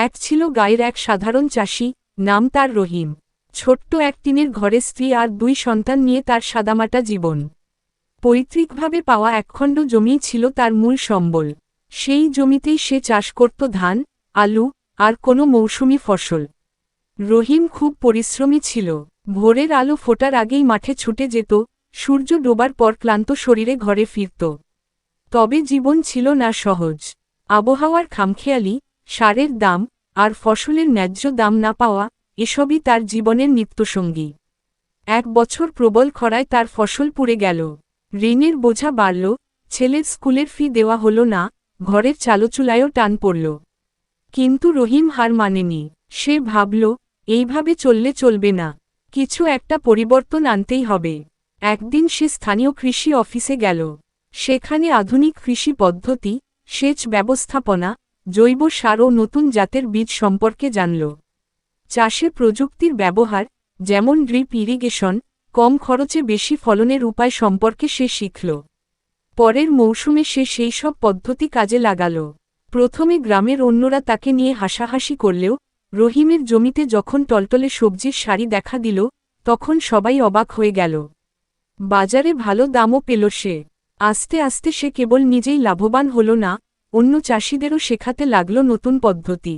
এক ছিল গাঁয়ের এক সাধারণ চাষি, নাম তার রহিম। ছোট্ট এক টিনের ঘরে স্ত্রী আর 2 সন্তান নিয়ে তার সাদামাটা জীবন। পৈতৃকভাবে পাওয়া একখণ্ড জমিই ছিল তার মূল সম্বল। সেই জমিতেই সে চাষ করত ধান, আলু, আর কোনো মৌসুমি ফসল। রহিম খুব পরিশ্রমী ছিল। ভোরের আলো ফোটার আগেই মাঠে ছুটে যেত, সূর্য ডোবার পর ক্লান্ত শরীরে ঘরে ফিরত। তবে জীবন ছিল না সহজ। আবহাওয়ার খামখেয়ালি, সারের দাম, আর ফসলের ন্যায্য দাম না পাওয়া, এসবই তার জীবনের নিত্যসঙ্গী। এক বছর প্রবল খরায় তার ফসল পুড়ে গেল। ঋণের বোঝা বাড়ল, ছেলের স্কুলের ফি দেওয়া হলো না, ঘরের চালচুলায়ও টান পড়ল। কিন্তু রহিম হার মানেনি। সে ভাবল, এইভাবে চললে চলবে না, কিছু একটা পরিবর্তন আনতেই হবে। একদিন সে স্থানীয় কৃষি অফিসে গেল। সেখানে আধুনিক কৃষি পদ্ধতি, সেচ ব্যবস্থাপনা, জৈব সার ও নতুন জাতের বীজ সম্পর্কে জানল। চাষে প্রযুক্তির ব্যবহার, যেমন ড্রিপ ইরিগেশন, কম খরচে বেশি ফলনের উপায় সম্পর্কে সে শিখল। পরের মৌসুমে সে সেই সব পদ্ধতি কাজে লাগাল। প্রথমে গ্রামের অন্যরা তাকে নিয়ে হাসাহাসি করলেও রহিমের জমিতে যখন টলটলে সবজির সারি দেখা দিল, তখন সবাই অবাক হয়ে গেল। বাজারে ভালো দামও পেল সে। আস্তে আস্তে সে কেবল নিজেই লাভবান হল না, অন্য চাষিদেরও শেখাতে লাগল নতুন পদ্ধতি।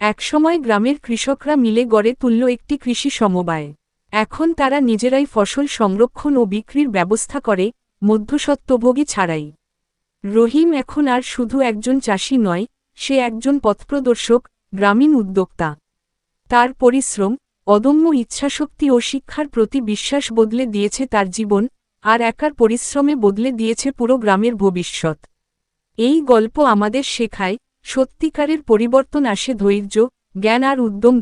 একসময় গ্রামের কৃষকরা মিলে গড়ে তুলল একটি কৃষি সমবায়। এখন তারা নিজেরাই ফসল সংরক্ষণ ও বিক্রির ব্যবস্থা করে, মধ্যস্বত্বভোগী ছাড়াই। রহিম এখন আর শুধু একজন চাষি নয়, সে একজন পথপ্রদর্শক, গ্রামীণ উদ্যোক্তা। তার পরিশ্রম, অদম্য ইচ্ছাশক্তি ও শিক্ষার প্রতি বিশ্বাস বদলে দিয়েছে তার জীবন, আর একার পরিশ্রমে বদলে দিয়েছে পুরো গ্রামের ভবিষ্যৎ। এই গল্প আমাদের শেখায়, সত্যিকারের পরিবর্তন আসে ধৈর্য, জ্ঞান আর উদ্যম